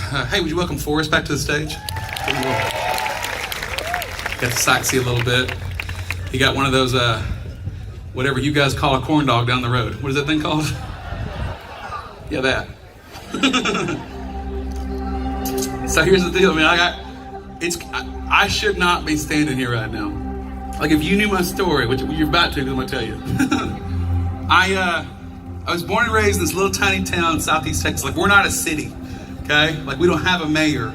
Hey, would you welcome Forrest back to the stage? Got to sightsee a little bit. He got one of those, whatever you guys call a corn dog down the road. What is that thing called? Yeah, that. So here's the deal, man. I should not be standing here right now. Like, if you knew my story, which you're about to, I'm gonna tell you. I was born and raised in this little tiny town in Southeast Texas. Like, we're not a city, okay? Like, we don't have a mayor.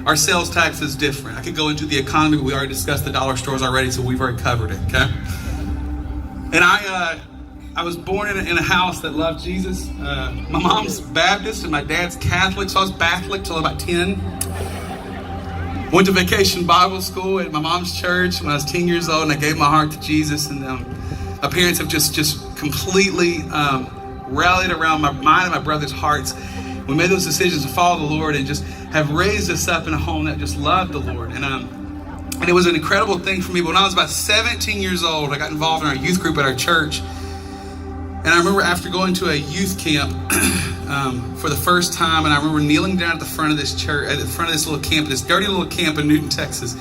Our sales tax is different. I could go into the economy, but we already discussed the dollar stores already, so we've already covered it, okay? And I was born in a house that loved Jesus. My mom's Baptist and my dad's Catholic, so I was Catholic till about 10. Went to vacation Bible school at my mom's church when I was 10 years old, and I gave my heart to Jesus. And my parents have just completely rallied around mine and my brother's hearts. We made those decisions to follow the Lord and just have raised us up in a home that just loved the Lord. And it was an incredible thing for me. But when I was about 17 years old, I got involved in our youth group at our church. And I remember after going to a youth camp for the first time, and I remember kneeling down at the front of this church, at the front of this little camp, this dirty little camp in Newton, Texas,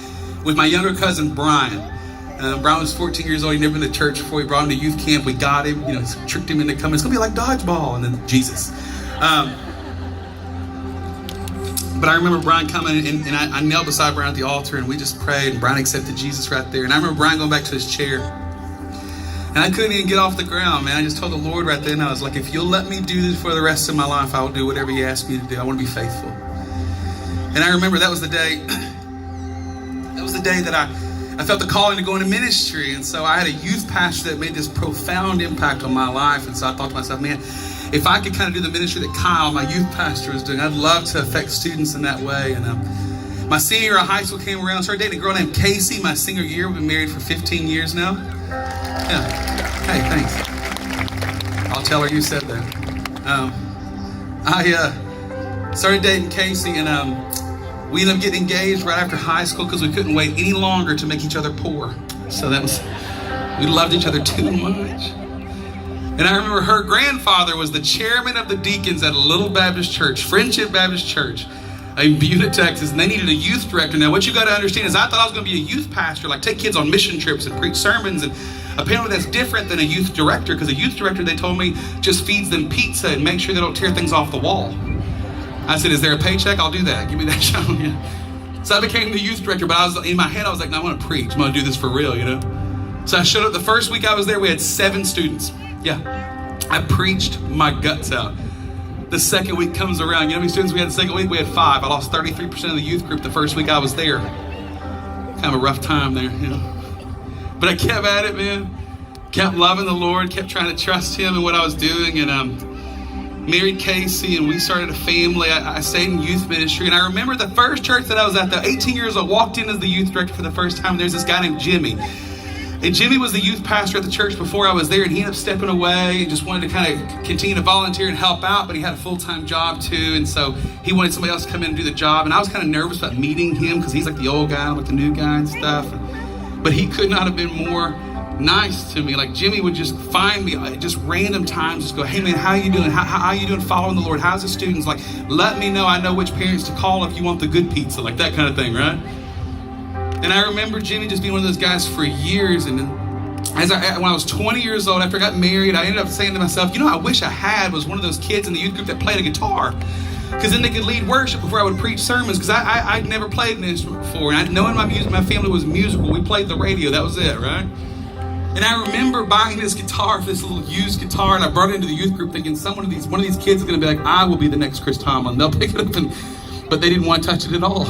with my younger cousin, Brian. Brian was 14 years old. He'd never been to church before. We brought him to youth camp. We got him, tricked him into coming. It's going to be like dodgeball. And then Jesus. But I remember Brian coming, and I knelt beside Brian at the altar, and we just prayed, and Brian accepted Jesus right there. And I remember Brian going back to his chair, and I couldn't even get off the ground, man. I just told the Lord right then, I was like, if you'll let me do this for the rest of my life, I will do whatever you ask me to do. I want to be faithful. And I remember that was the day that I felt the calling to go into ministry. And so I had a youth pastor that made this profound impact on my life. And so I thought to myself, man, if I could kind of do the ministry that Kyle, my youth pastor, was doing, I'd love to affect students in that way. And my senior year of high school came around. I started dating a girl named Casey my senior year. We've been married for 15 years now. Yeah. Hey, thanks. I'll tell her you said that. I started dating Casey, and we ended up getting engaged right after high school because we couldn't wait any longer to make each other poor. So we loved each other too much. And I remember her grandfather was the chairman of the deacons at a little Baptist church, Friendship Baptist Church, in Buda, Texas, and they needed a youth director. Now, what you got to understand is I thought I was going to be a youth pastor, like take kids on mission trips and preach sermons, and apparently that's different than a youth director, because a youth director, they told me, just feeds them pizza and makes sure they don't tear things off the wall. I said, is there a paycheck? I'll do that. Give me that show. Yeah. So I became the youth director, but in my head, I was like, no, I want to preach. I'm going to do this for real, So I showed up the first week I was there, we had 7 students. Yeah, I preached my guts out. The second week comes around. You know how many students we had the second week? We had 5. I lost 33% of the youth group the first week I was there. Kind of a rough time there, But I kept at it, man. Kept loving the Lord, kept trying to trust Him in what I was doing, and married Casey, and we started a family. I stayed in youth ministry, and I remember the first church that I was at, 18 years old, walked in as the youth director for the first time. There's this guy named Jimmy. And Jimmy was the youth pastor at the church before I was there, and he ended up stepping away and just wanted to kind of continue to volunteer and help out, but he had a full-time job too, and so he wanted somebody else to come in and do the job. And I was kind of nervous about meeting him because he's like the old guy, I'm like the new guy and stuff. But he could not have been more nice to me. Like, Jimmy would just find me at just random times, just go, hey man, how you doing? How you doing following the Lord? How's the students? Like, let me know. I know which parents to call if you want the good pizza, like that kind of thing, right? And I remember Jimmy just being one of those guys for years. And then when I was 20 years old, after I got married, I ended up saying to myself, I wish I was one of those kids in the youth group that played a guitar. Because then they could lead worship before I would preach sermons. Because I'd never played an instrument before. And knowing my family was musical, we played the radio. That was it, right? And I remember buying this guitar, this little used guitar, and I brought it into the youth group thinking one of these kids is going to be like, I will be the next Chris Tomlin. They'll pick it up, but they didn't want to touch it at all.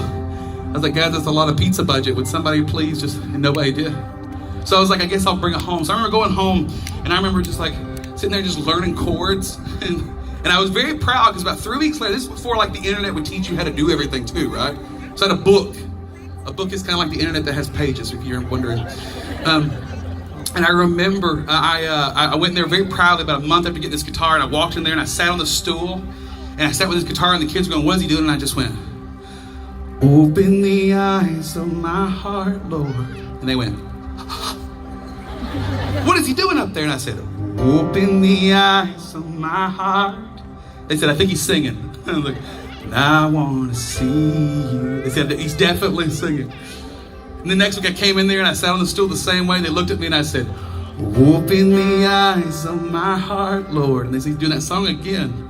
I was like, guys, that's a lot of pizza budget. Would somebody please and nobody did. So I was like, I guess I'll bring it home. So I remember going home, and I remember just like sitting there just learning chords. And I was very proud because about 3 weeks later, this is before like the internet would teach you how to do everything too, right? So I had a book. A book is kind of like the internet that has pages, if you're wondering. And I remember I went in there very proudly about a month after getting this guitar, and I walked in there and I sat on the stool, and I sat with this guitar, and the kids were going, what is he doing? And I just went, open the eyes of my heart, Lord. And they went, what is he doing up there? And I said, open the eyes of my heart. They said, I think he's singing. I was like, And I want to see you. They said that he's definitely singing. And the next week I came in there and I sat on the stool the same way. They looked at me and I said, open the eyes of my heart, Lord. And they said, doing that song again.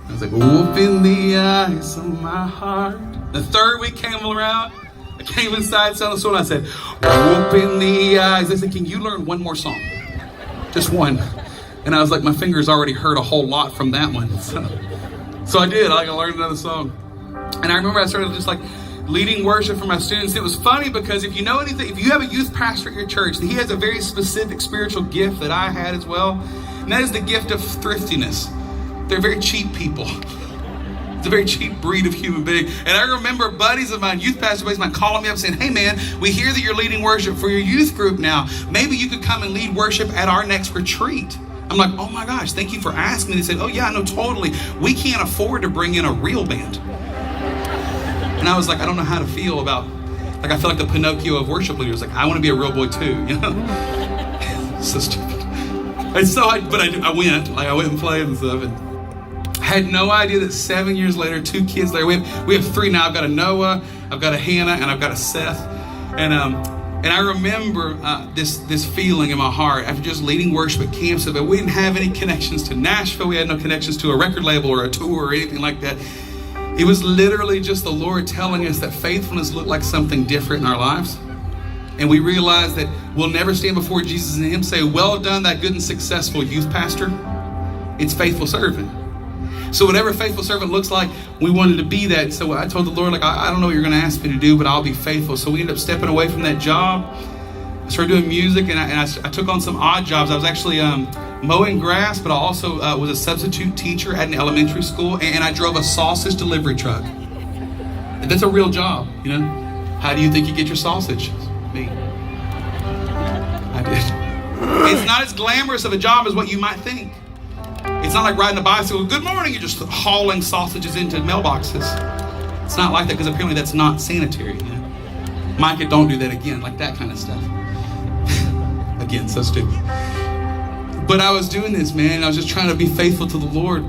I was like, open the eyes of my heart. The third week came around. I came inside, sat on the stool, and I said, open the eyes. They said, can you learn one more song? Just one. And I was like, my fingers already hurt a whole lot from that one. So I did. I learned another song. And I remember I started just like leading worship for my students. It was funny because if you know anything, if you have a youth pastor at your church, he has a very specific spiritual gift that I had as well. And that is the gift of thriftiness. They're very cheap people. It's a very cheap breed of human being. And I remember buddies of mine, youth pastor buddies of mine, calling me up saying, hey man, we hear that you're leading worship for your youth group now. Maybe you could come and lead worship at our next retreat. I'm like, oh my gosh, thank you for asking. They said, oh yeah, no, totally. We can't afford to bring in a real band. And I was like, I don't know how to feel about, like I feel like the Pinocchio of worship leaders. Like, I want to be a real boy too, you know? So stupid. And so I went and played and stuff. And had no idea that 7 years later, 2 kids later, we have 3 now. I've got a Noah, I've got a Hannah, and I've got a Seth. And I remember this feeling in my heart after just leading worship at camps. But we didn't have any connections to Nashville. We had no connections to a record label or a tour or anything like that. It was literally just the Lord telling us that faithfulness looked like something different in our lives. And we realized that we'll never stand before Jesus and him say, well done, that good and successful youth pastor. It's faithful servant. So whatever faithful servant looks like, we wanted to be that. So I told the Lord, like, I don't know what you're going to ask me to do, but I'll be faithful. So we ended up stepping away from that job. I started doing music, and I took on some odd jobs. I was actually mowing grass, but I also was a substitute teacher at an elementary school, and I drove a sausage delivery truck. And that's a real job, you know. How do you think you get your sausage? Me. I did. It's not as glamorous of a job as what you might think. It's not like riding a bicycle. Good morning. You're just hauling sausages into mailboxes. It's not like that because apparently that's not sanitary. You know? Micah, don't do that again. Like that kind of stuff. Again, so stupid. But I was doing this, man. And I was just trying to be faithful to the Lord.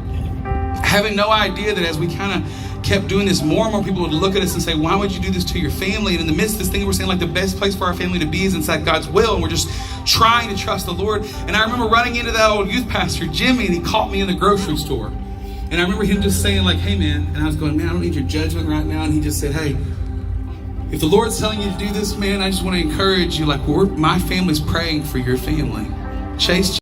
Having no idea that as we kind of kept doing this, more and more people would look at us and say, why would you do this to your family? And in the midst of this thing, we're saying like the best place for our family to be is inside God's will. And we're just trying to trust the Lord. And I remember running into that old youth pastor, Jimmy, and he caught me in the grocery store. And I remember him just saying like, hey man, and I was going, man, I don't need your judgment right now. And he just said, hey, if the Lord's telling you to do this, man, I just want to encourage you. Like, my family's praying for your family. Chase